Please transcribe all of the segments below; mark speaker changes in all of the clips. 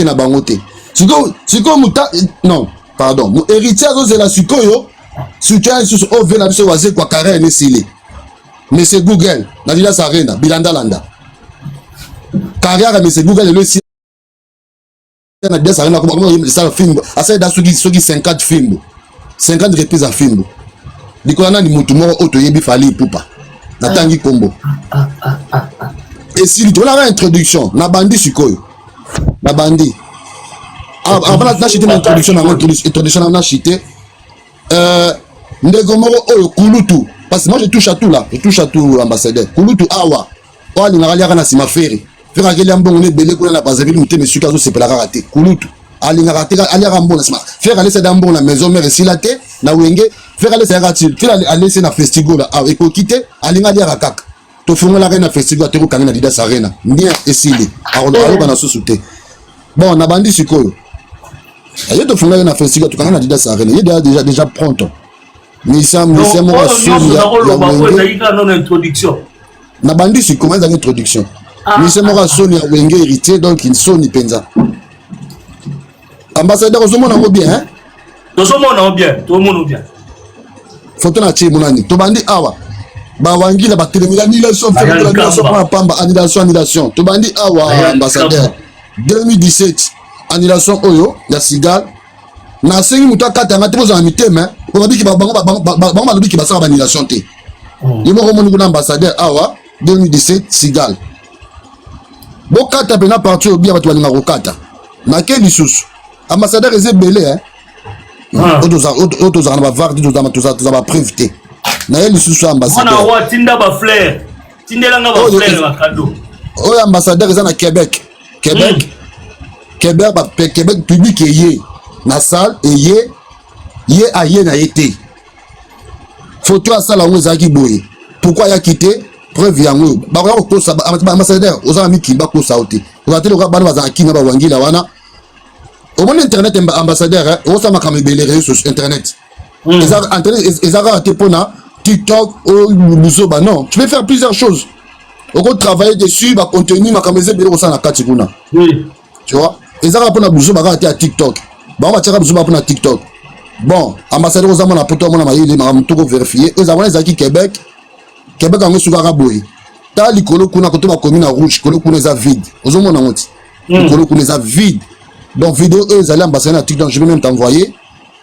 Speaker 1: na bangote siko muta non pardon mon héritier c'est la sikoyo soutien sur au vela biso waze kwa carré ne sile mais c'est Google na dila sarena bilanda landa carrière mais c'est Google le sile na dila sarena comme ça film asa da soki 50 films 50 reprises à film likona ni mutu moko oto yebi fali pupa na tangi kombo et si tu as une introduction na bandi sikoyo la bandit. Avant d'acheter une introduction, on a acheté. Ndegomoro oyo kulutu. Parce que moi je touche à tout là. Je touche à tout, ambassadeur. Kulutu awa. Owa li ngaralia na sima feri. Fera kele mbongo ne bele kuna na Brazzaville muté monsieur kazo sepela raté. Kulutu. Ali ngaraté ali rambo na sima. Fera laisser dans bon la maison mère silaté na wenge. Fera laisser ratil. Fera laisser na festival là. Ah eko kité ali ngalia rakaka. To fongola na festival te ko kangina Didas Arena. Ndien esili. Alo bana sosuté. Bon, na bandi sikoyo. Ayo to funga na festival to kana Didas Arena. Il est déjà pronto. Misa mo Sonia. Ya introduction. Na bandi sikoyo za introduction. Misa mo Sonia wenge héritier donc il soni penza. Ambassadeur ozomona ngo bien hein?
Speaker 2: Ozomona bien, tout le monde bien.
Speaker 1: Photo na chi munani. To bandi awa. Ba wangila ba telemila annulation annulation. To bandi awa ambassadeur. 2017 annulation oyo ya Sigal na sengi muta kata ngate boza mitema ko babiki bango malobiki basaka ba annulation te yimo ko moni kuna ambassadeur awa 2017 Sigal bo kata pena parti obia batu balinga ko kata na ke lisusu ambassadeur ezebele hein oto za na ba vardi to za ba privité na ye lisusu ambassadeur
Speaker 2: ona wa tinda ba fleur tindelanga ba fleur ba cadeau
Speaker 1: oyo ambassadeur eza na Québec Québec public est na salle et yé na été photo à salle on ezaki boye pourquoi ya quitté preuve yango ba ko sa ambassadeur oza miki ba ko sauté on a télé ko bana baza kinga ba wangila wana au monde internet ambassadeur o sa makame belere sur internet ezaka te pona TikTok ou musoba non tu peux faire plusieurs choses. On peut travailler dessus, bah contenu, ma caméra belé au sein de la catégorie.
Speaker 2: Oui.
Speaker 1: Tu vois. Et ça va pour la bouche, bah à TikTok. Bah on va tirer bouche pour la TikTok. Bon, ambassadeur aux amants, pour toi, mon ami, il m'a tout vérifié. Eux avons les acquis Québec. Québec a mis sur Araboui. T'as les colos qu'on a côté ma commune à rouge, colos qu'on les a vide. Aux hommes on a honte. Les colos qu'on les a vide. Donc vidéo eux allaient ambassadeur à TikTok, je vais même t'envoyer.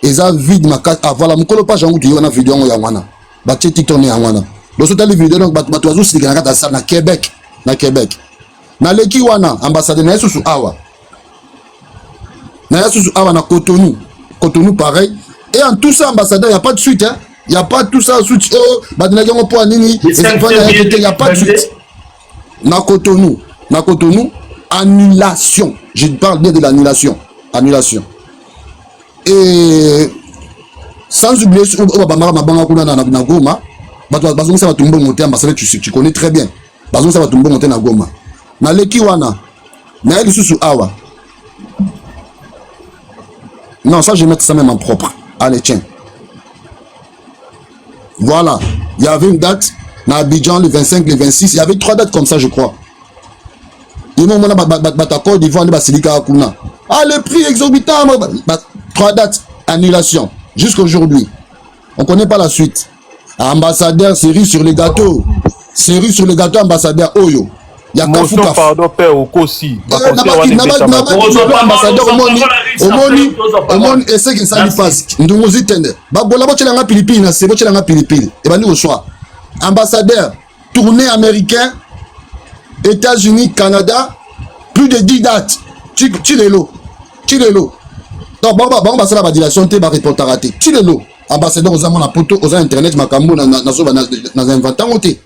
Speaker 1: Ils a vide ma carte. Ah voilà, mon colo pas j'en dis on a vidéo en Yamana. Bah TikTok en Yamana. Donc les vidéos donc batoazo c'est na Québec na leki wana ambassadeur na Yesu awa na Cotonou pareil et en tout ça ambassadeur il y a pas de suite hein il y a pas tout ça suite oh badina yango po nini il y a pas de suite na Cotonou annulation je parle bien de l'annulation et sans oublier bamara mabanga kuna na Goma. Bazon ça va tomber monter ambassadeur tu connais très bien. Bazon ça va tomber monter na Goma. Na leki wana. Na eli susu awa. Non, ça je vais mettre ça même en propre. Allez tiens. Voilà, il y avait une date na Abidjan le 25, le 26, il y avait 3 dates comme ça je crois. Il m'a montré Côte d'Ivoire le Basilika Akuna. Ah le prix exorbitant 3 dates annulation jusqu'aujourd'hui. On connaît pas la suite. Ambassadeur, série sur les gâteaux. Ambassadeur Oyo. Il y a Kafuka.
Speaker 3: Pardon, père Okosi.
Speaker 1: Ambassadeur Omoni, et c'est que ça lui passe. Nous tende. Babola bocelanga Philippines, c'est bocelanga Philippines. Et ben nous au soir. Ambassadeur, tournée américain, États-Unis, Canada, plus de 10 dates. Chilelo. Donc, bon, bah, ça la validation, t'es, bah, répondre à rater. Chilelo. ambassadeur aux amants na poto aux internet makambo na inventant côté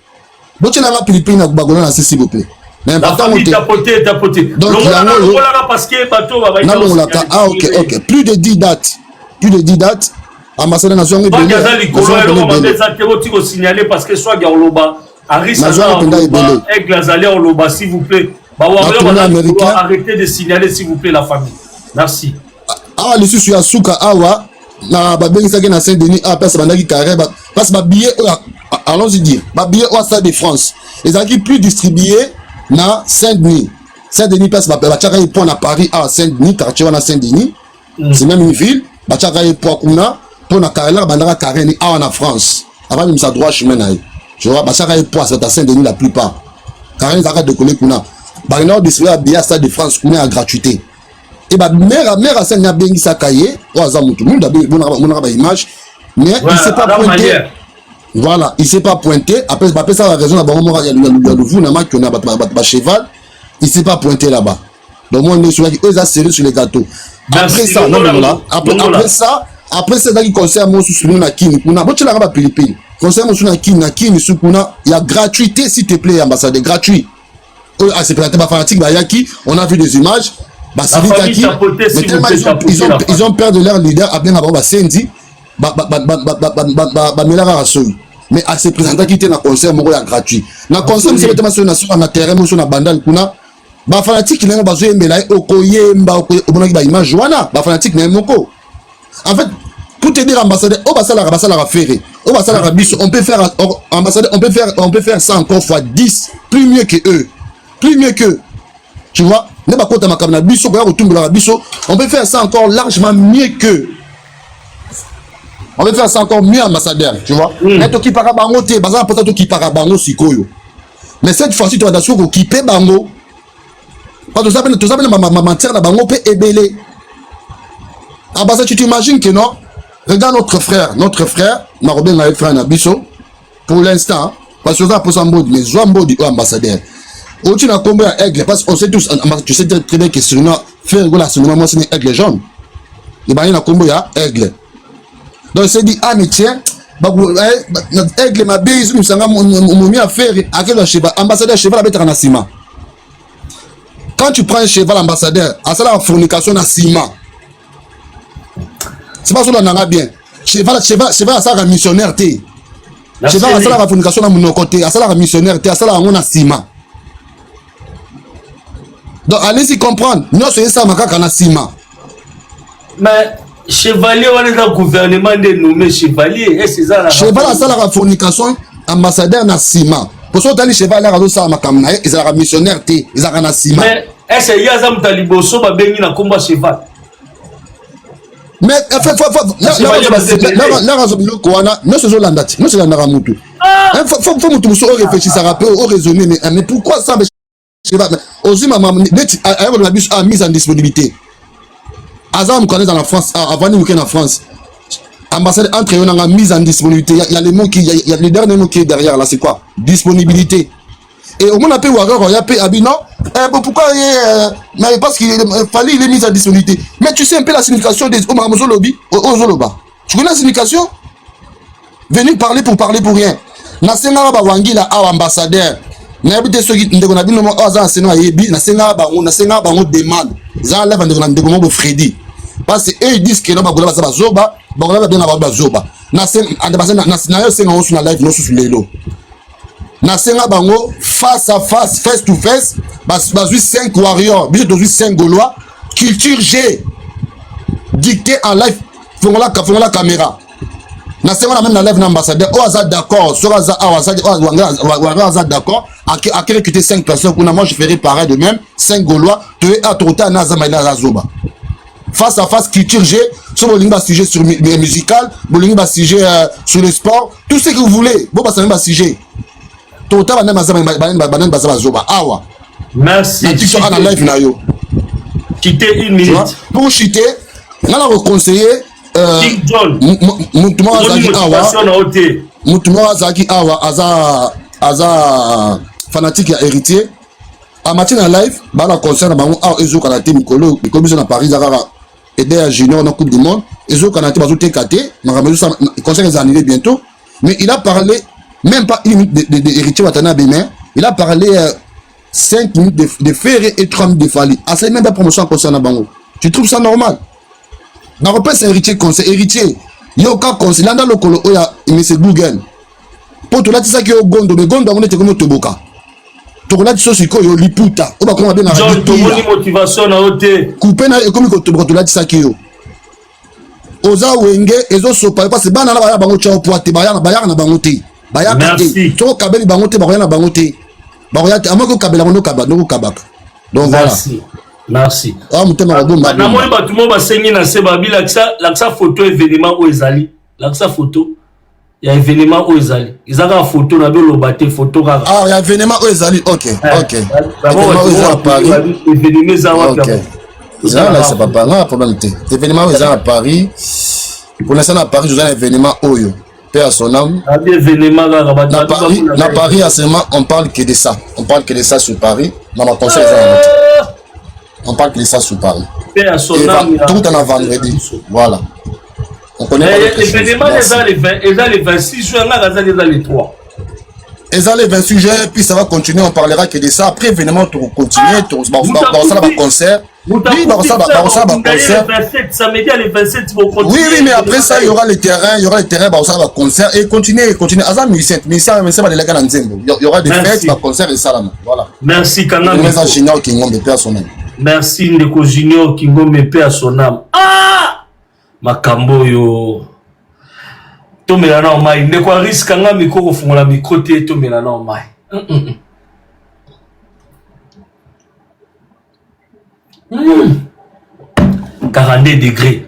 Speaker 1: boche la pilipili na bagolo na s'il vous plaît na inventant côté donc
Speaker 2: parce que bateau
Speaker 1: va ah ok plus de 10 dates ambassadeur nation
Speaker 2: ngé signaler parce que soit Garloba Arisa Glazali Oloba s'il vous plaît arrêtez de signaler s'il vous plaît la famille merci
Speaker 1: ah les sous ya suka awa na babengisaki na Saint-Denis a place bandaki carré parce que billet allons-y dire billet au Stade de France les aki plus distribués na Saint-Denis place bachaka y point à Paris à Saint-Denis quartier na Saint-Denis c'est même une ville bachaka y point kuna pour na carré bandaka carré ni en France avant même ça droit chemin na tu vois bachaka y point c'est à Saint-Denis la plupart carré ça de coller kuna ba na distribuer billet Stade de France kuna à gratuité et bah mère à Seigneur bengi sakaye ou azamu tout le monde a image mais il s'est pas pointé voilà il s'est pas pointé après ça la raison là bon il y a le vous na ma qui on a cheval il s'est pas pointé là-bas donc moi on est sur eux a serré sur les gâteaux après ça non là après ça qui concerne moi sous na kini kuna botela ba pilipili concerne moi sous na kini sous kuna il y a gratuité s'il te plaît ambassadeur gratuit ah c'est peut-être pas fanatique bah yaki on a vu des images ils ont peur de leur leader à bien avoir Sendi mais à se présenter qui était dans concert gratuit dans concert c'est peut-être sur na terrain sur na bandal kuna ba fanatique qui n'a pas besoin de okoyemba okoyemba image wana ba fanatique na moko en fait pour te dire ambassadeur au basala ferré au basala biso on peut faire ambassadeur on peut faire ça encore fois 10 plus mieux que eux tu vois on peut faire ça encore largement mieux que on peut faire ça encore mieux ambassadeur tu vois mais to ki para bango te bazala peut-être ki para bango sikoyo mais cette fois-ci tu vas d'assurer ko kipe bango parce que tu sabena ma matière na bango pe ebele ambassadeur tu t'imagines que non regarde notre frère na Robin na frère na biso pour l'instant parce que ça pour ça mode mais Zwambo du ambassadeur au-dessus d'un combat à aigle, parce qu'on sait tous, tu sais très bien que sur nous, faire la semaine, moi, c'est aigle jaune. Il y a un combat à aigle. Donc, c'est dit, ah, mais tiens, aigle, ma bise, nous sommes mis à faire, à quel cheval, ambassadeur, cheval, avec un ciment. Quand tu prends un cheval, ambassadeur, à ça, la fornication, à ciment. C'est pas ça, on en a bien. Cheval, à ça, la missionnaire, cheval, à ça, la fornication, à mon côté, à ça, la missionnaire, à ça, la on a ciment. Donc allez-y comprendre, nous sommes ça makaka na sima.
Speaker 2: Mais chevalier on est dans le gouvernement de nommer chevalier et c'est ça la
Speaker 1: cheval ça la fornication ambassadeur na sima. Pour ça dans les chevaliers là ça makamna ils sont missionnaire té ils sont na sima.
Speaker 2: Mais est-ce qu'il y a zam taliboso ba bengi na combat cheval.
Speaker 1: Mais la raison de quoi nous sommes landati, nous sommes na mutu. Faut mutu so réfléchir ça rappelle au raisonner mais pourquoi ça aussi maman a mise en disponibilité Azam connaît dans la France avant le week-end en France ambassade entre eux on a mise en disponibilité il y a les mots qui il y a le dernier mot qui est derrière là c'est quoi disponibilité et au moins on a payé il y a payé abi non pourquoi mais parce qu'il fallait il est mis en disponibilité mais tu sais un peu la signification des Zolobi Zoloba tu connais la signification venir parler pour rien na senga ba wangila a ambassadeur na habite ceux qui ndeko na bino mo aza sena yebi na senga bango demande za la vendre na ndeko mo Freddy parce que eux ils disent que na bagola ba zoba bagola bien na ba zoba na senga na yo senga on sur na live no sur lelo na senga bango face à face face to face bazui 5 warriors biso dozui 5 gaulois culture G dicté en live font la caméra. Na senga même na live na ambassadeur o aza d'accord sur aza aza d'accord à recruter 5 personnes moi je ferai pareil de même 5 gaulois tu es à trota na za zoba face à face culture G sur le lingba sujet sur musical le lingba sujet sur le sport tout ce que vous voulez bon ça même sujet tota bana baza zoba awa
Speaker 2: merci
Speaker 1: tu seras na live na yo
Speaker 2: quitter 1 minute
Speaker 1: pour chiter on a conseiller Moutouma Zaki Awa aza fanatique ya héritier a matin en live bana concert na bango a ezo kana te mikolo na Paris zakara aider à junior na coupe du monde Ezo Kanate bazo tekate, conseil les annulé bientôt, mais il a parlé même pas 1 minute de héritier Watana Bénin, il a parlé 5 minutes de Ferré et 3 minutes de Fali. Ah, c'est même pas promotion concernant Bango. Tu trouves ça normal? N'a pas c'est héritier conseil héritier. Yo ka conseil landa lokolo oya monsieur Google. Pour tout là c'est ça qui est au gondo, mais gondo on était comme toboka. Tokola tiso siko yo liputa. Oba koma bien na
Speaker 2: radio. Genre motivation na ote.
Speaker 1: Couper na comme ko toboka tout là c'est ça qui yo. Oza wenge ezo sopa parce que bana na baya bango tchao poate baya na bango te. Baya kate. To kabeli bango te baya na bango te. Baya te amoko kabela no kabaka no kabaka. Donc voilà.
Speaker 2: Merci.
Speaker 1: Ah mutema rabomba.
Speaker 2: Na moni ba tout le monde ba sengi na se ba bi laksa photo événement o ezali. Laksa photo. Il y a événement au Ezali. Ils ont une photo, on a le bâti photo.
Speaker 1: Ah, il y a événement au Ezali. Ok, ok.
Speaker 2: Événement au Ezali à Paris. Événement
Speaker 1: ok. Là, c'est pas un problème. Événement au Ezali à Paris. Pour l'instant, à Paris, je un événement au Yo. Paix à son âme.
Speaker 2: Événement
Speaker 1: à Paris, à ce moment, on parle que de ça. On parle que de ça sur Paris. Dans ma conseil, on parle que de ça sur Paris.
Speaker 2: Paix à son âme.
Speaker 1: Tout en avant vendredi. Voilà. On connaît pas
Speaker 2: l'événement les 26 juin, là, les 3.
Speaker 1: Et ça, les 26 juin, puis ça va continuer, on parlera que de ça. Après, événement, tu continues, tu vas un concert. Oui, concert.
Speaker 2: Samedi, les 27, tu vas continuer.
Speaker 1: Oui, mais après ça, il y aura les terrains, un concert, et continuer. Azam musicien, mais ça va les gars dans Zembo. Il y aura des fêtes, un concert et ça là. Voilà.
Speaker 2: Merci, Kanam. Merci, Ndeko Junior, Kingo, me paix à son âme. Ah! Makambo yo to melana o mai ndeko risque nga mikoko fungola mikote to melana o mai 42 degrés.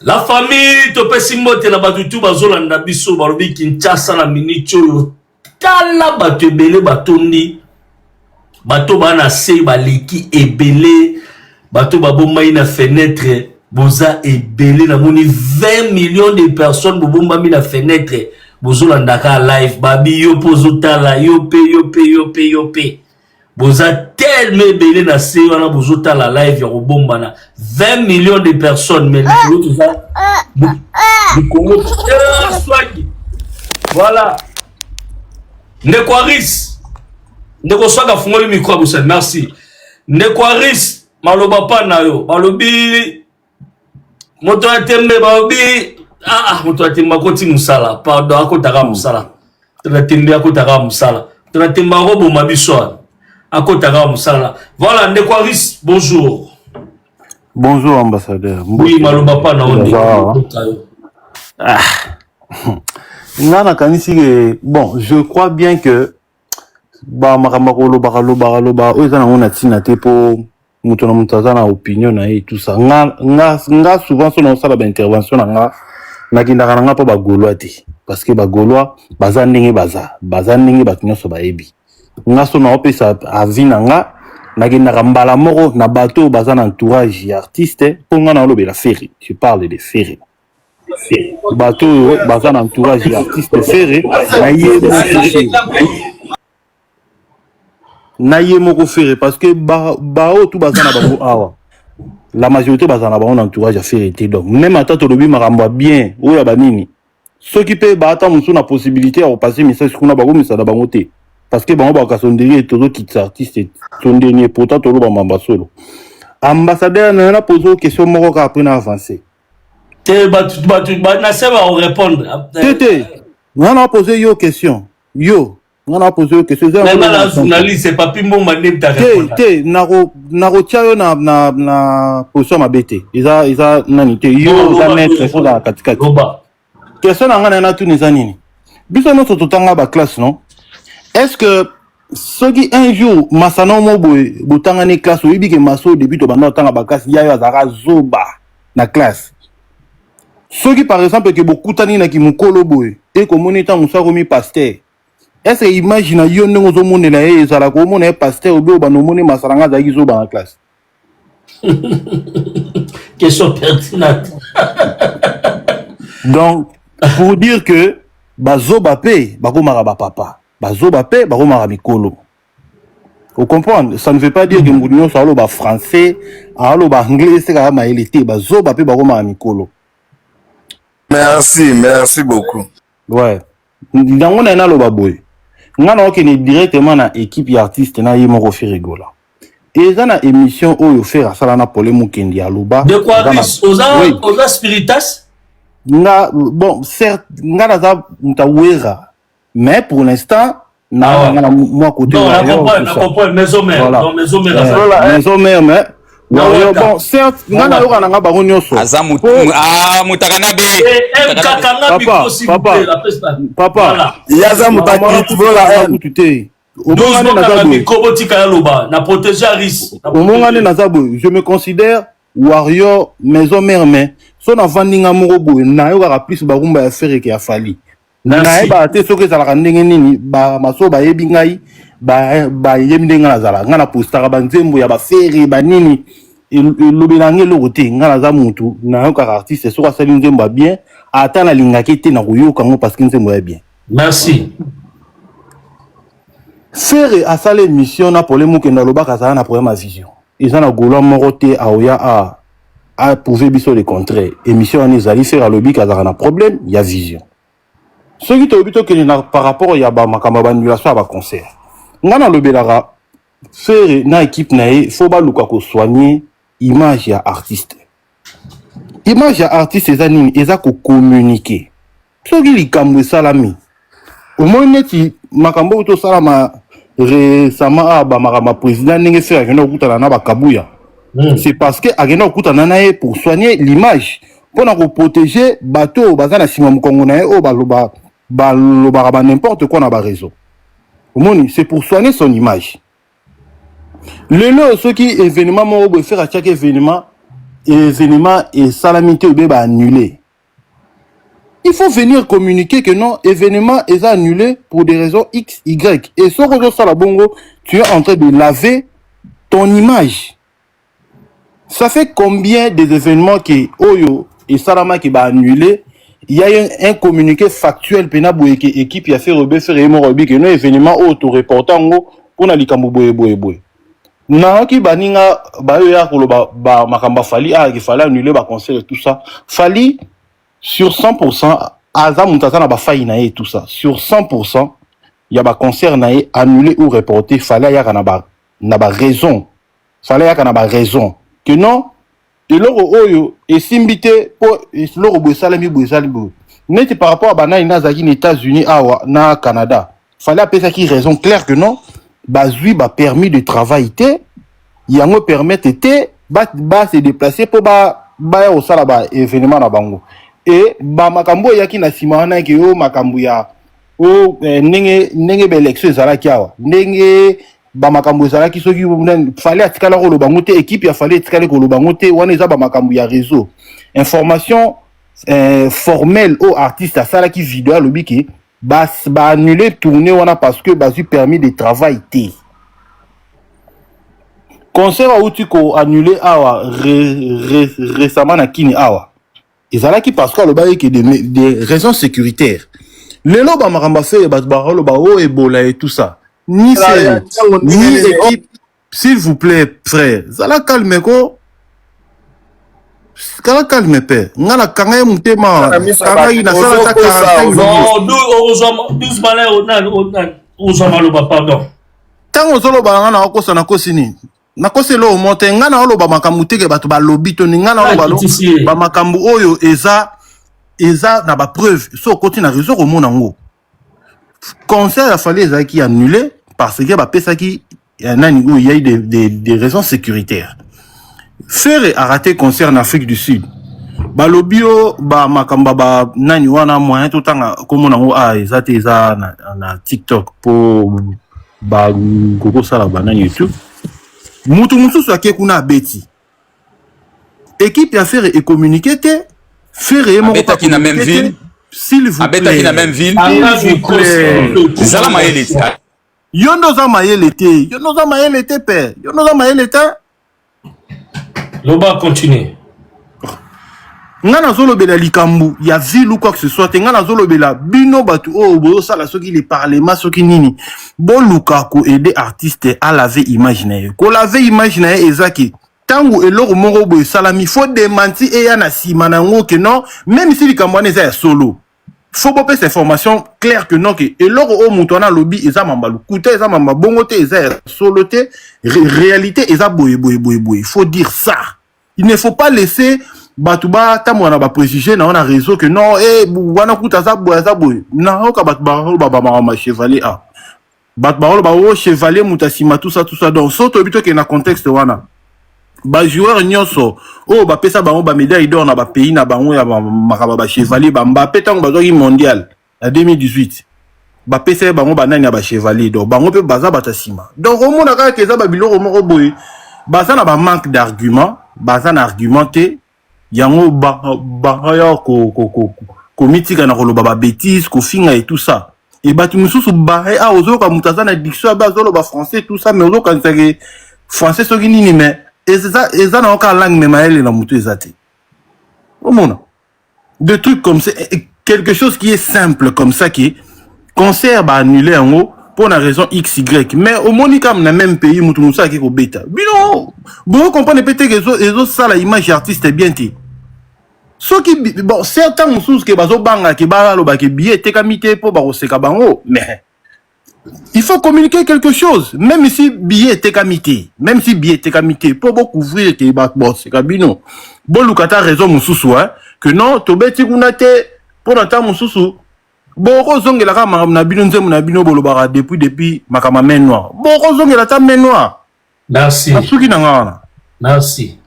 Speaker 2: La famille to pesi mbote na batutu bazolanda biso balobi Kinshasa na minute oyo tala bato ebele batondi bato bana se baleki ebele bato babomba na fenêtre boza ebele na moni 20 millions de personnes bobomba na fenêtre bozolanda ka live babi yo pozotala yo pe boza tellement ebele na se wana bozotala live ya kobomba na 20 millions de personnes mais tout ça du Congo swagi voilà Ndeko Aris Ndeko Swaga fungoli micro bosa merci Ndeko Aris maloba pa na yo balobi moto atembe balobi moto atemba koti musala pardon akotaka musala tena akotaka musala tena temba robo mabiso akotaka musala voilà Ndeko Aris bonjour.
Speaker 3: Bonjour ambassadeur.
Speaker 2: Oui maloba pa na onde
Speaker 3: Nana kanisi bon je crois bien que ba makamako loba ozana on a tinate pour mutona mutazana opinion na et tout ça nga souvent son ça ba intervention na kindaka nga pa ba gaulois te parce que ba gaulois baza ndenge baza ndenge batunyoso ba ebi nga so na opesa avis nga na kindaka mbala moko na bateau baza na entourage ya artiste pour nga na lobela Ferré je parle de Ferré bateau baza na entourage ya artiste Ferré na ye moko Ferré parce que bao tout baza na bango awa la majorité baza na bango na entourage ya Ferré te donc même ata to lobi makambo bien oya banini ceux qui peut bata musu na possibilité à passer message kuna bango misa na bango te parce que bango ba kasonderi to qui artiste son dernier pourtant to loba mamba solo ambassadeur na poser question moko ka après na avancer
Speaker 2: te batu na seba on répondre
Speaker 3: tete on a posé yo question yo on a posé une question.
Speaker 2: Mais la journaliste c'est pas pimbo mandem ta réponse.
Speaker 3: Te naro tia na position mabete. Isa nani te yo za mettre fo dans katikati. Question ngana na tout neza nini. Biso no totanga ba classe non. Est-ce que soki un jour masana mo boy botanga ni classe oyibi ke maso depuis to banda tanga ba classe ya azaka zoba na classe. Soki par exemple que bokutani na ki mukolo boy et ko monita musako mi pasteur. Est-ce que imagine yo ndenge ozomonela ye ezala komona ye pasteur obi banomoni masaranga azalaki zoba na classe.
Speaker 2: Question pertinente.
Speaker 3: Donc pour dire que bazoba pe bakomaka ba papa bazoba pe bakomaka mikolo Vous comprenez? Ça ne veut pas dire que Mourinho soit le français, le anglais, c'est quand même il était zoba pe bakoma mikolo.
Speaker 4: Merci beaucoup.
Speaker 3: Ouais. Ndango na lo baboy. Ngana okene directement na équipe artiste na yimo ko fi rigola. Et ça na émission oyo faire sala na pole mukendi aloba.
Speaker 2: De quoi plus? Oza spiritas?
Speaker 3: Nga bon certes ngana za mtawera. Mais pour l'instant moi côté
Speaker 2: non, on comprend maison mère. Non, maison mère.
Speaker 3: Maison mère mais bon certes ngana yo kana ngaba ko nyoso.
Speaker 4: Azamu mutakana be.
Speaker 3: Papa.
Speaker 4: Yaza mutakana tibola
Speaker 3: tuté. Je me considère warrior maison mère mais son enfant ninga morobo na yo ka plus barumba ya faire que ya fali. Na ba te soki za la ndenge nini ba maso ba yebi ngai ba yebi ndenga na zala ngana postara ba nzembo ya ba fere ba nini lobelanga lo côté ngana za mutu na yo ka artiste soki asali nzembo bien ata na lingaki te na koyoka ngo parce que nzembo ya bien.
Speaker 2: Merci.
Speaker 3: Faire à ça l'émission na pour les mots que dans le bac à ça na problème à vision. Ils en a goulot moroté à oya à prouver biso le contraire. Émission on est allé faire à lobby à ça na problème, il y a vision. Ce qui te obito que par rapport ya ba makamba annulation à concert. Ngana lobelara faire na équipe na faut ba luka ko soigner image ya artiste. Image ya artiste ça nini eza ko communiquer. Ce qui li kamwe salami. Au moins neti makambo to salama récemment ma président n'enge fait agena okutana na bakabuya. C'est parce que agena okutana na pour soigner l'image pour na protéger bateau bazana sima mkongo na o baloba n'importe quoi na ba réseau. Au moins c'est pour soigner son image. Le ce qui événement mo bo faire à chaque événement et salamité ou ba annulé. Il faut venir communiquer que non, événement est annulé pour des raisons X, Y. Et ce que ça la bongo, tu es en train de laver ton image. Ça fait combien des événements qui Oyo et Salama qui va annuler? Il y a un communiqué factuel penaboué qui équipe y a fait rebé faire émorobi que non événement auto-reportant pour na likambo boye. Na ki baninga ba yo ya ko ba makamba fali qui fallait annuler ba concert et tout ça. Fali sur 100%, Aza Moutazana ba failli na et tout ça. Sur 100%, il y a ba concert na annulé ou reporté. Fallait y a na ba raison. Fallait y a na ba raison. Que non, et l'oro oyo et simbité pour l'oro bosalami. N'était par rapport à bana inazaki aux États-Unis awa na Canada. Fallait appeler ça qui raison claire que non. Bazui ba permis de travail té. Yango permettre té ba se déplacer pour ba au sala ba événement na bango. Et ba makambo yaki na simana ke o makambo ya o nenge be élection zala kiawa nenge ba makambo zala ki soki fallait atikala ko lo bango te équipe ya fallait atikala ko lo bango te wana eza ba makambo ya réseau information formelle au artiste à sala ki vidéo lobi ki ba annuler tourner wana parce que ba su permis de travail te concert a outi ko annuler awa récemment na kini awa. Ils allaient qui parce que le bail qui des raisons sécuritaires. Les lobes à Maramba fait le bao Ebola et tout ça. Ni c'est ni équipe. S'il vous plaît, frère. Zala calme ko. Zala calme père. Ngala kanga mutema. Kanga ina sala ta.
Speaker 2: Non, 12 malais au pardon.
Speaker 3: Tant aux ba ngana okosa na kosini. Na kose lo monte ngana oloba makambu teke bato ba lobby to ngana oloba ba makambu oyo eza na ba preuve so continue na réseau ko mona ngo concert a fallu ça qui annulé parce que ba pesa qui nani où il y a eu des raisons sécuritaires. Faire a raté concert en Afrique du Sud ba lobby o ba makamba ba nani wana moyen tout temps ko mona ngo eza na TikTok pour ba gogo sala ba nani YouTube. Moutou soit qui kuna beti. Équipe à faire et communiquer te faire et mon
Speaker 4: qui na même ville.
Speaker 3: S'il vous plaît.
Speaker 4: Abeta qui na même ville. Zala maele.
Speaker 3: Yondo za maele te. Yondo za maele te père. Yondo za maele te.
Speaker 2: Loba continue.
Speaker 3: ngana zolo bela likambu ya ville ou quoi que ce soit te ngana zolo bela bino batu oh bo sala soki le parlement soki nini bo luka ko aider artiste à laver imaginaire ko laver imaginaire ezaki tango eloko moko bo salami faut démentir et ya na sima na ngo que non même si likambu wana eza ya solo faut pas cette information claire que non que eloko o mutu wana lobby eza mambalu kuta eza mamba bongo te eza ya solo te réalité eza boye faut dire ça. Il ne faut pas laisser Batouba tamwana ba préjugé na on a réseau que non wana kuta za boy na oka batba ma chevalier ah batba chevalier mutasima tout ça donc soto bito que na contexte wana ba joueur nyonso ba pesa bango ba médaille d'or na ba pays na bango ya ba chevalier ba Mbappé tango bazoki mondial en 2018 ba pesa bango ba nani ba chevalier d'or bango pe baza batasima donc au monde ka ke za ba biloko moko boy baza na ba manque d'argument baza na argumenté yango ba ya ko mitika na koloba ba bêtise ko finga et tout ça et batu mususu ba ozo ka mutaza na diction ba zolo ba français tout ça mais ozo ka nsage français soki nini mais eza na ka langue mais maele na mutu ezate au monde de trucs comme ça quelque chose qui est simple comme ça qui concert ba annuler en haut pour une raison XY mais au moins comme dans même pays mutu musa qui ko beta bino vous comprenez peut-être que les ça la image artiste bien ti so qui bon certains mususu que bazo banga ki ba lo ba ke billet te kamite po ba ko seka bango mais il faut communiquer quelque chose même si billet te kamite pour beaucoup couvrir que ba bon seka bino bon lukata raison mususu que non to beti kuna te pour entendre mususu boko zongela ka na bino nzemu na bino bolobara depuis makama main noire boko zongela ta main noire
Speaker 2: merci
Speaker 3: asuki na ngana
Speaker 2: merci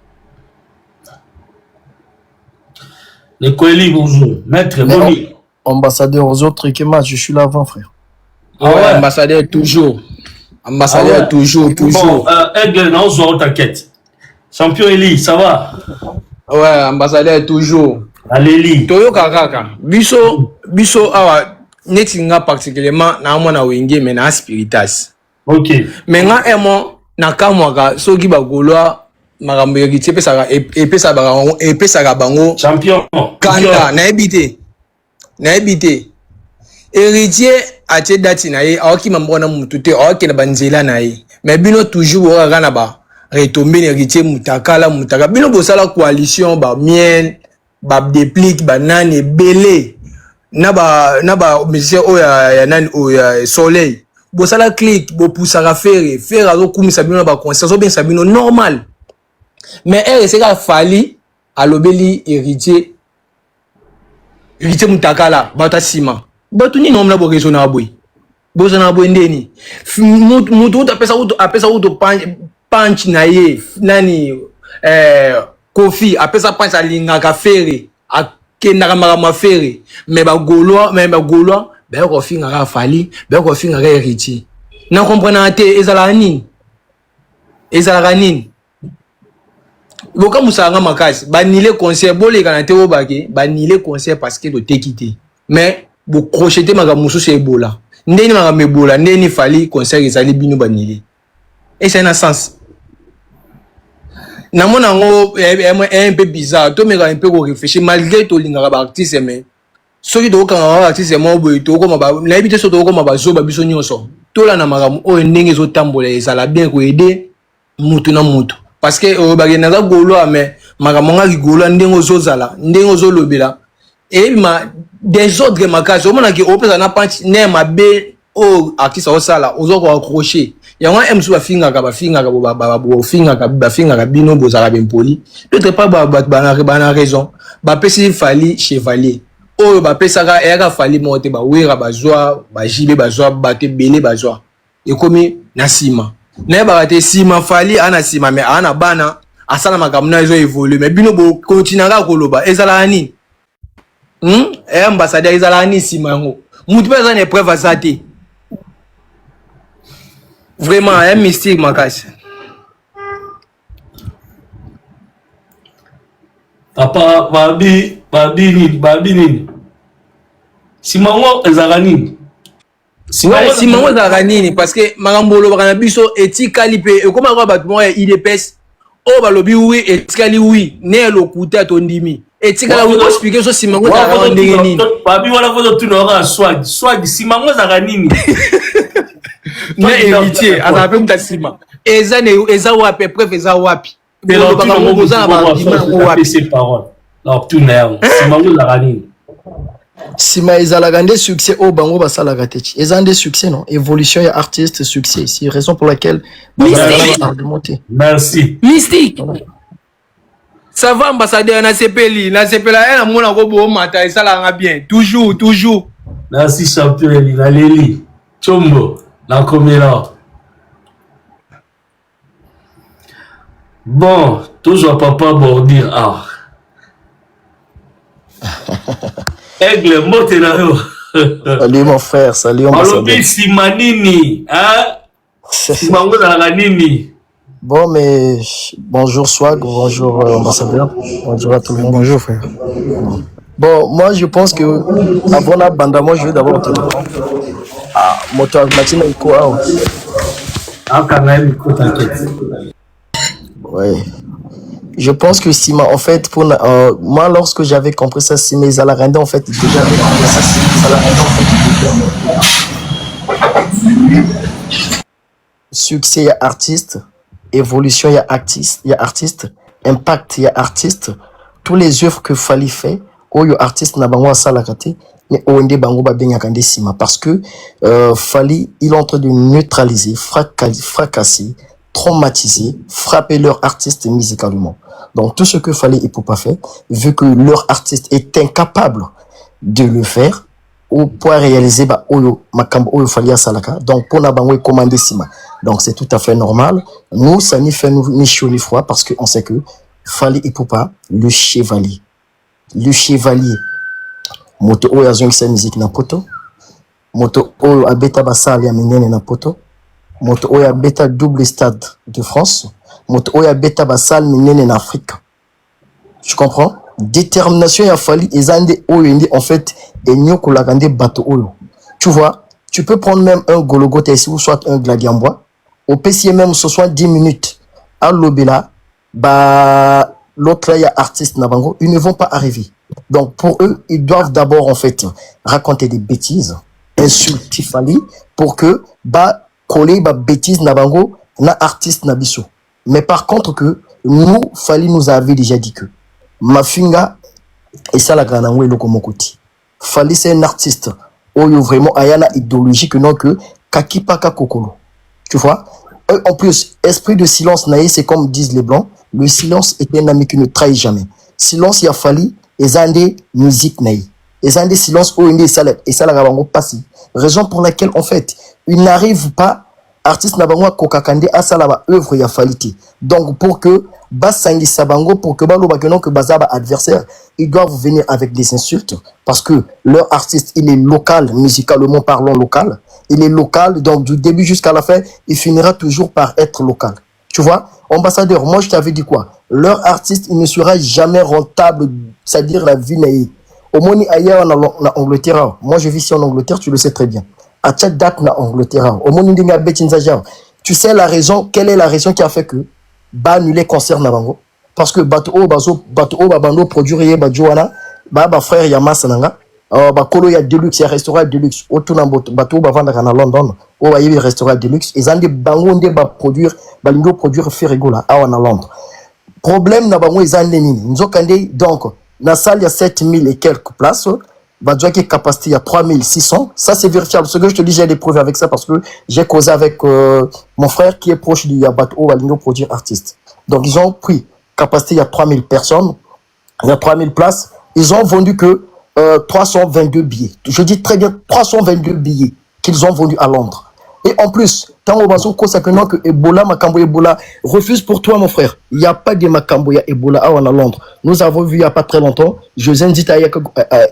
Speaker 2: le Koeli bonjour maître Boni
Speaker 5: ambassadeur aux autres que match je suis là avant frère
Speaker 6: ambassadeur toujours
Speaker 2: bon Aigle non zo t'inquiète champion Eli ça va
Speaker 6: ouais ambassadeur toujours
Speaker 2: Aleli
Speaker 6: toyoka kaka biso awa neti nga particulièrement na mwana wenge mais na spiritas
Speaker 2: OK
Speaker 6: mais nga emo na kamwaka soki bagolwa makambo ya kitie epesa bango
Speaker 2: champion
Speaker 6: kanda na ebité héritier atie dati na ye awaki mambona mutu te awaki na banzela na ye mais bino toujours oka na ba retomber héritier mutakala bino bosala coalition ba miel ba déplique ba nani belé na ba musicien oya nani oya soleil bosala click bo poussaka faire azo kumisa bino ba concert so bien sabino normal mais c'est ka fali alobeli héritier mutakala bata sima batu ni nomna bo raison na boy bozo na boy ndeni mutu apesa punch na ye nani Kofi apesa punch alingaka fere akendaka makama fere mais ba gaulois ba ko finga ka fali ba ko finga ka héritier na comprendre te ezala nini boka musanga makasi banile concert boleka na te obake banile concert parce que do tekité mais bo crocheter makamusu se ebola ndeni makamebola ndeni fali concert ezali bino banile et c'est un sens na mona ngo un peu bizarre to me un peu réfléchir malgré to lingaka ba artiste mais soki to kanga ba artiste mo boy to ko maba na ebité so to ko maba zo ba biso nyonso to la na makamu o ndenge zo tambola ezala bien ko aider mutu na mutu parce que o ba genaza golo mais makamu nga golo ndenge zo zala ndenge zo lobela et ma des autres makasi o mona ki o pesa na punch ne mabe o artiste o sala ozo ko accrocher yango emsu bafinga ka bino bozala bempoli d'autre part bana raison ba pesi fali chevalier o ba pesaka eka fali mote ba wera bazwa ba jibe bazwa bate belé bazwa ekomi na sima na ba te sima fali ana sima mais ana bana asala makamna ezo évoluer mais bino bo continuera koloba ezala ni ambassadeur ezala ni sima ngo mutu pesa na preuve azate vraiment un mystique makasi
Speaker 2: papa babi nini simango ezala nini
Speaker 6: simango ezala nini parce que makambo olobaka na biso etikali mpe ekoma kwa bato moko ya idps oyo balobi wi etikali wi ne lokuta tondimi Et tu as expliqué ça si mango za ndengeni.
Speaker 2: Babi wala foto tu n'auras swag si mango za nini.
Speaker 6: Mais héritier, à la peine d'asima. Eza wapi preuve eza wapi.
Speaker 2: Mais là tu mango za ba wapi ces paroles. Là tu n'as si mango za nini.
Speaker 5: Sima ezalaka nde succès au bango basalaka te eza nde succès non évolution ya artiste succès c'est raison pour laquelle
Speaker 2: argumenter. Merci
Speaker 6: mystique ça va ambassadeur na sepela ela mona ko bo mata esalanga bien toujours
Speaker 2: merci champion la leli chombo la comméra bon toujours papa bordir Aigle, Motenaro.
Speaker 5: Salut mon frère, salut ambassadeur.
Speaker 2: Simanini, hein? Simango Nini.
Speaker 5: Bon, mais bonjour Swag, bonjour ambassadeur, bonjour à tout le monde.
Speaker 6: Bonjour frère.
Speaker 5: Bon, moi je pense que avant la bande, moi je vais d'abord te dire. Ah, moto Matina quoi?
Speaker 2: Ah, quand même, t'inquiète.
Speaker 5: Ouais. Je pense que Sima, en fait, pour moi, lorsque j'avais compris ça, Sima Zalarende, en fait, déjà avait compris ça, Sima Zalarende, en fait, succès, il y a artiste, évolution, il y a artiste, impact, il y a artiste, tous les œuvres que Fali fait, où il y a artiste, n'a pas salakate, mais où on dit bango ba bien yakande Sima, parce que Fali, il est en train de neutraliser, fracasser, traumatiser, frapper leur artiste musicalement. Donc tout ce que Fali et Poupa fait, vu que leur artiste est incapable de le faire, ou pour réaliser bah oyo makambo oyo Fali a salaka, donc pour n'abango commander Sima. Donc c'est tout à fait normal. Nous ça n'y fait ni chaud ni froid parce que on sait que Fali et Poupa, le chevalier, moto oyo azongi sa musique na poto, moto oyo abeta basali ya minene na poto. Moto oya beta double stade de France, moto oya beta basal minene en Afrique. Tu comprends? Détermination ya Fali ezande oyo en fait et nyoko la gande bateau oyo. Tu vois, tu peux prendre même un Golgotha ici ou soit un Gladiambois. Au PC même ce soit 10 minutes à l'obéla, bah l'autre là il y a artiste nabango, ils ne vont pas arriver. Donc pour eux, ils doivent d'abord en fait raconter des bêtises, insulter Fali pour que bah coller ba bêtise na bango na artiste na biso. Mais par contre que nous Fali nous avait déjà dit que Mafinga et ça la grande angoué lokomokoti. Fali c'est un artiste oyo vraiment ayana idéologie que non que kakipaka kokolo. Tu vois? En plus esprit de silence naïe c'est comme disent les blancs, le silence est un ami qui ne trahit jamais. Silence ya Fali et zande musique naïe. Et zande silence oyo et ça la bango passé. Raison pour laquelle en fait il n'arrive pas artiste nabango kokakande asala ba œuvre ya Faliti. Donc pour que basangi sabango pour que balo bakenon que bazaba adversaire, ils doivent venir avec des insultes parce que leur artiste il est local, musicalement parlant local, il est local donc du début jusqu'à la fin, il finira toujours par être local. Tu vois, ambassadeur, moi je t'avais dit quoi? Leur artiste il ne sera jamais rentable, c'est-à-dire la vie naïe. Au moins ailleurs en Angleterre, moi je vis ici en Angleterre, tu le sais très bien. À cette date en Angleterre, au moment où tu sais la raison, quelle est la raison qui a fait que ba annuler concert nabango? Parce que bato babando produire ba Joana, ba frère Yamas nanga, ba kolo ya Deluxe, ya restaurant Deluxe, autour bato ba vendre na London, o ba yebi restaurant Deluxe, et zande bango nde ba produire, ba lindo produire Ferrigo là, à Londres. Problème nabango ezande nini? Nzokande donc na salle il y a 7000 et quelques places. Badjoua qui est capacité, il y a 3600. Ça, c'est vérifiable. Ce que je te dis, j'ai des preuves avec ça parce que j'ai causé avec mon frère qui est proche du Yabato Aligno Produire Artiste. Donc, ils ont pris capacité, il y a 3000 personnes. Il y a 3000 places. Ils ont vendu que 322 billets. Je dis très bien 322 billets qu'ils ont vendus à Londres. Et en plus, tant au bazo que Ebola, Makambo Ebola, refuse pour toi, mon frère. Il n'y a pas de Makambo Ebola à Londres. Nous avons vu il n'y a pas très longtemps, José Ndita,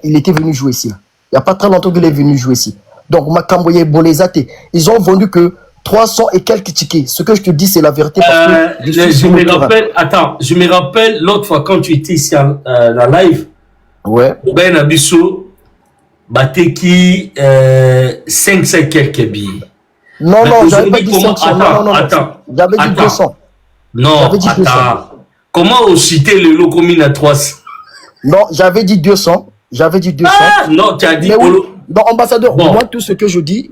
Speaker 5: il était venu jouer ici. Il n'y a pas très longtemps qu'il est venu jouer ici. Donc, Makambo Ebola, ils ont vendu que 300 et quelques tickets. Ce que je te dis, c'est la vérité. Parce que
Speaker 2: je me rappelle l'autre fois quand tu étais ici dans live.
Speaker 5: Ouais.
Speaker 2: Ben Abisso, Bateki, 500 quelques billets.
Speaker 5: Non, j'avais pas dit 500.
Speaker 2: Attends.
Speaker 5: J'avais dit 200.
Speaker 2: Non, attends. Comment on citait le lot commune à 300?
Speaker 5: Non, j'avais dit 200. J'avais dit 200.
Speaker 2: Ah, non, tu as dit...
Speaker 5: Mais oui. Non, ambassadeur,
Speaker 2: Bon.
Speaker 5: moi, tout ce que je dis,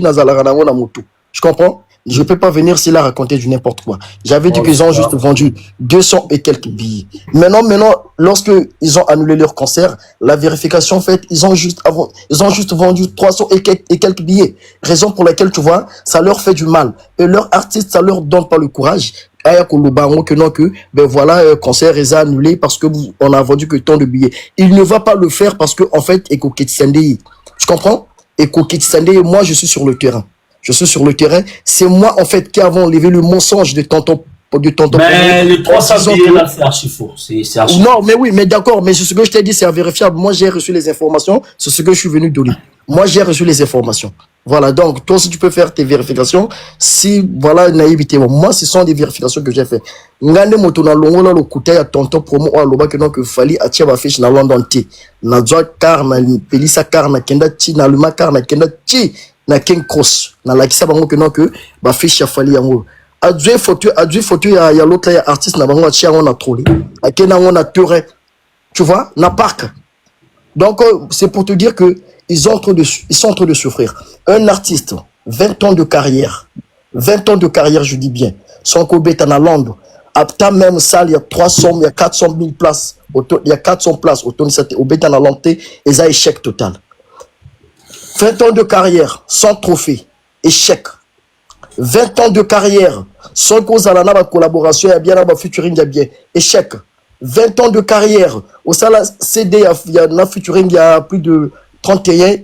Speaker 5: Nazalaranango na moto. Je comprends. Je peux pas venir ici là raconter du n'importe quoi. J'avais dit qu'ils ont juste vendu 200 et quelques billets. Maintenant, lorsque ils ont annulé leur concert, la vérification faite, ils ont juste vendu 300 et quelques billets. Raison pour laquelle, tu vois, ça leur fait du mal. Et leur artiste, ça leur donne pas le courage. Ben voilà, concert est annulé parce que on a vendu que tant de billets. Il ne va pas le faire parce que, en fait, tu comprends? Moi, je suis sur le terrain. Je suis sur le terrain. C'est moi, en fait, qui avons levé le mensonge de tonton.
Speaker 2: Mais les 300 billets là, c'est archi faux. C'est archi
Speaker 5: non, mais oui, mais d'accord. Mais ce que je t'ai dit, c'est invérifiable. Moi, j'ai reçu les informations. C'est ce que je suis venu donner. Moi, j'ai reçu les informations. Voilà. Donc, toi aussi, tu peux faire tes vérifications. Si, voilà, naïveté. Moi, ce sont des vérifications que j'ai fait. Ngande motona longo la lokuta ya tonton promo o aloba que donc fali atia ba fiche na London T. Na joa car na pelisa car na kenda ti na luma car na kenda ti. Na King Cross na lakisa bango que non que ba fiche ya fali yango adjue photo ya l'autre ya artiste na bango atia on a trollé akena on a terrain, tu vois, na parc. Donc c'est pour te dire que ils sont en train de souffrir. Un artiste 20 ans de carrière, je dis bien, son kobeta na Londres, apta même salle il y a 300, il y a 400 000 places, il y a 400 places au beta na Londres et ça échec total. 20 ans de carrière, sans trophée, échec. 20 ans de carrière, sans cause à la collaboration, il y a bien la featuring, il y a bien, échec. 20 ans de carrière, au sein de la CD, il y a un featuring, il y a plus de 31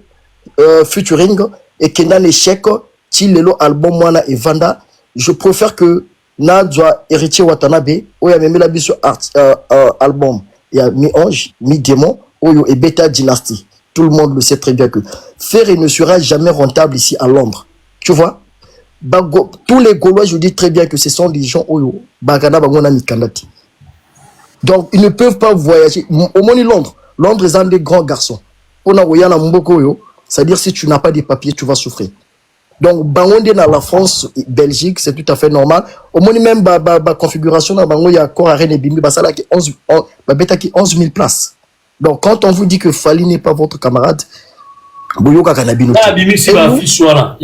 Speaker 5: featuring, et qu'il y a un échec, Tilelo, album, Moana et Vanda. Je préfère que Nadja, héritier Watanabe, où il y a même la sur album, il y a Mi-Ange, Mi-Démon, et Beta Dynasty. Tout le monde le sait très bien que Ferré ne sera jamais rentable ici à Londres. Tu vois? Tous les Gaulois, je dis très bien que ce sont des gens où Bagana Bangona Mikandati. Donc, ils ne peuvent pas voyager. Au moins, Londres. Londres est un des grands garçons. On a Oyana Mboko, c'est-à-dire si tu n'as pas de papiers, tu vas souffrir. Donc, Bangonde dans la France, Belgique, c'est tout à fait normal. Au moins, même la configuration, il y a encore à Rennes et Bimbi, qui 11 000 places. Donc, quand on vous dit que Fali n'est pas votre camarade, il
Speaker 2: y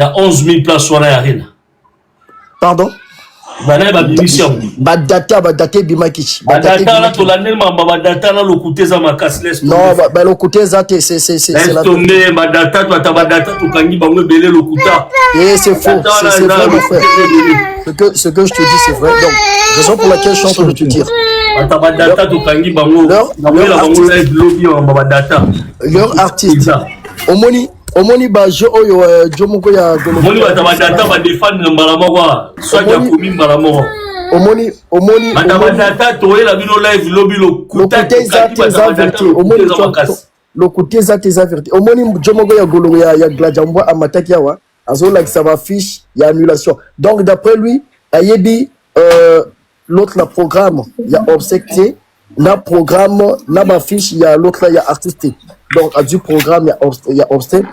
Speaker 2: a 11 000 places sur la arène.
Speaker 5: Pardon? Badata Bimakichi.
Speaker 2: Badata là, tu l'as badata là, le côté za makas laisse.
Speaker 5: Non, le côté za c'est
Speaker 2: la tomber badata, tu as badata, tu kangi bango belé le kuta.
Speaker 5: Et c'est faux, c'est vrai mon frère. Ce que je te dis c'est vrai. Donc, raison pour laquelle je suis en train de te dire.
Speaker 2: Badata, tu kangi bango.
Speaker 5: Leur artiste. Omoni ba je oyo jomoko ya golo.
Speaker 2: Omoni badata ba défendre mbalamoko. Soit ya komi mbalamoko.
Speaker 5: Omoni
Speaker 2: badata to la bino live lobby lo kuta
Speaker 5: le côté za tes avertis. Omoni jomoko ya golo ya Gladiambo amataki yawa azola que ça va fiche il y a annulation. Donc d'après lui ayebi l'autre la programme il y a obsecté na programme na ba fiche il y a l'autre là il y a artiste. Donc à du programme il y a obstacle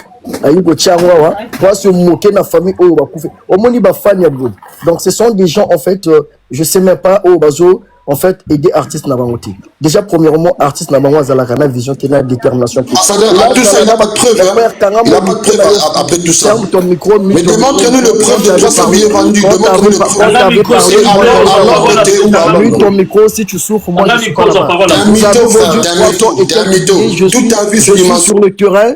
Speaker 5: ayigo tiawa pour se moquer na famille au bakufe omoni ba fan ya bon. Donc ce sont des gens en fait je sais même pas au bazo en fait aider artistes na bangote. Déjà premièrement artiste na bango azala kana vision tena détermination.
Speaker 1: Ça tout ça il n'a pas de preuve. Il n'a pas de preuve après tout ça. Mais demande-nous le preuve de 300 billets vendus. Demande-nous le preuve.
Speaker 5: Ton micro si tu souffres moi je suis pas là. Je suis sur le terrain.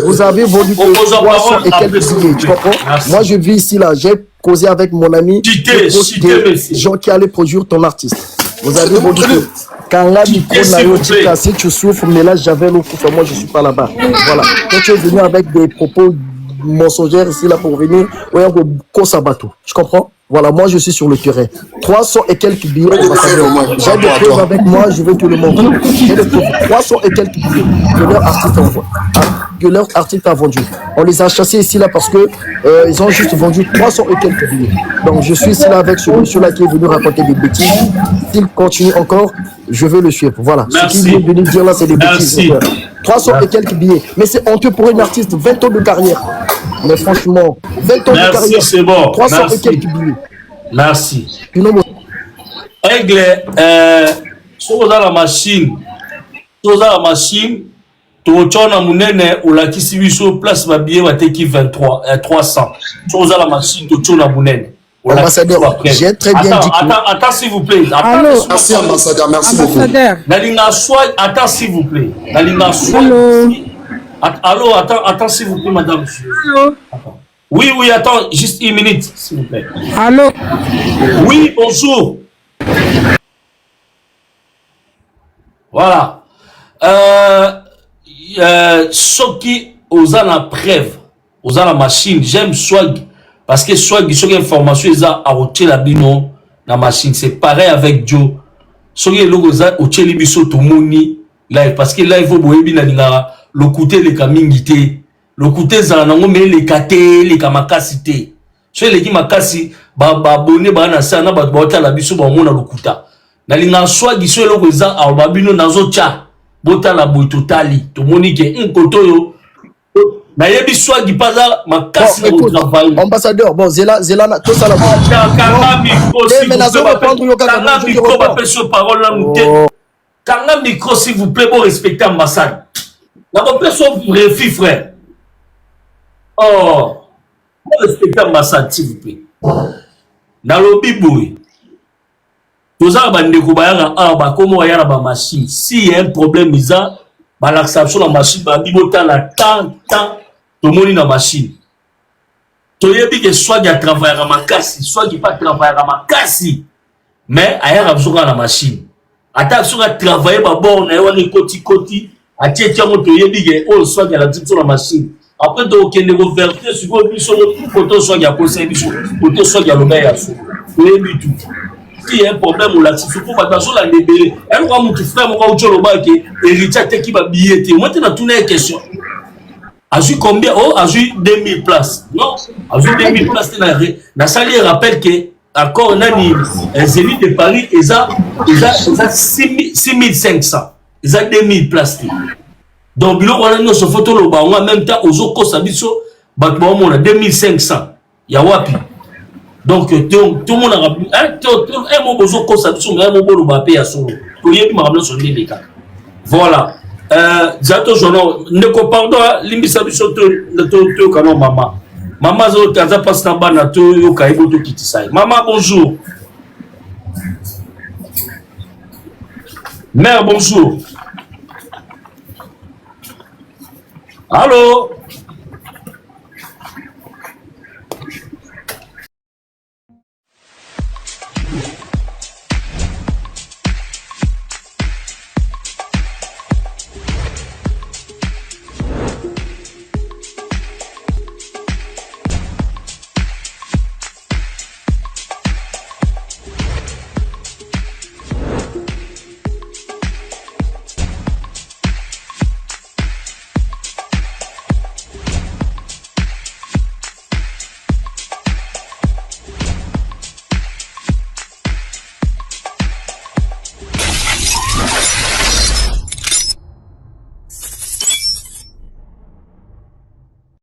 Speaker 5: Vous avez vendu 300 et quelques billets. Tu comprends? Moi je vis ici là. J'ai causé avec mon ami des gens qui allaient produire ton artiste. Vous avez vendu quand là si tu souffres mais là j'avais l'autre moi je suis pas là-bas. Voilà. Quand tu es venu avec des propos mensongers ici là pour venir je comprends? Voilà, moi je suis sur le terrain. 300 et quelques billets. J'ai des preuves avec moi, je vais te le montrer. J'ai des preuves. 300 et quelques billets que leur artiste a vendu. On les a chassés ici là parce que ils ont juste vendu 300 et quelques billets. Donc je suis ici là avec ce monsieur là qui est venu raconter des bêtises. S'il continue encore, je vais le suivre. Voilà.
Speaker 2: Merci.
Speaker 5: Ce qu'il vient de dire là, c'est des bêtises. 300 et quelques billets. Mais c'est honteux pour une artiste, 20 ans de carrière. Mais franchement, 20 ans de carrière.
Speaker 2: C'est bon.
Speaker 5: 300 et quelques billets.
Speaker 2: Merci.
Speaker 5: Aigle,
Speaker 2: soki oza na machine tocona munene olakisi biso place babillet bateki 300 soki oza na machine tocona munene.
Speaker 5: Ambassadeur, j'ai très bien dit que...
Speaker 2: Attends s'il vous plaît.
Speaker 1: Merci ambassadeur, merci beaucoup.
Speaker 2: Nalinga Swag, attends s'il vous plaît. Nalinga Swag. Allô, attends s'il vous plaît, madame.
Speaker 7: Allô.
Speaker 2: Oui, attends, juste une minute, s'il vous plaît.
Speaker 7: Allô.
Speaker 2: Oui, bonjour. Voilà. Soki oza na preuve, oza na machine, j'aime Swag. Parce que Swag, il y a une information, il y a la bino na machine. C'est pareil avec Joe. Soki logo za ocheli biso to moni live parce que live au boyebi na linga le côté le kamingité. Le côté za nango mais le kate le kamakasité. So le ki makasi ba abonné ba na sana ba bota la biso ba mona lokuta. Na linga Swag so logo za ba bino nazo cha bota la boy totali. To moni ke nkoto yo. Na yebi Swag paza makasi na travail.
Speaker 5: Ambassadeur, bon, Zela, tout ça là.
Speaker 2: Kanga micro, s'il vous plaît, pour respecter l'ambassade. La personne vous refie, frère. Oh, pour respecter l'ambassade, s'il vous plaît. Dans le bibouille, tous les gens comment il y a la machine. S'il y a un problème, il y a l'acceptation de la machine, il y a tant, tout le monde dans la machine. Tu as dit que soit il y a travaillé à ma casse, soit il n'y a pas travaillé à ma casse. Mais il y a besoin de la machine. Attends, si on a travaillé, on a un côté, à tiens, tu as dit que soit il y a la direction de la machine. Après, donc, il y a une ouverture, si vous avez une photo, soit il y a conseil, photo, soit il y a le meilleur. Vous avez vu tout. S'il y a un problème, on l'a dit, il faut pas attention à la libérer. Et nous, mon frère, mon gars, au bac, héritier qui va billeter. Moi, tu as tourné une question. Azu combien? Oh, Azu 2000 places. Non, Azu 2000 places. La salle rappelle que encore on a un Zénith de Paris, ils ont 6500. Ils ont 2000 places. Donc, on a une photo, on a en même temps, aux autres, on a 2500. Il y a Wapi. Donc, tout le monde a rappelé. Un mot, aux autres, un mot, on va payer à son. Tout le monde a son délicat. Voilà. Zato jono ne ko pardon limbisa biso to kano mama zo kaza passe na bana to yo kaibo to kitisai mama bonjour mère bonjour allô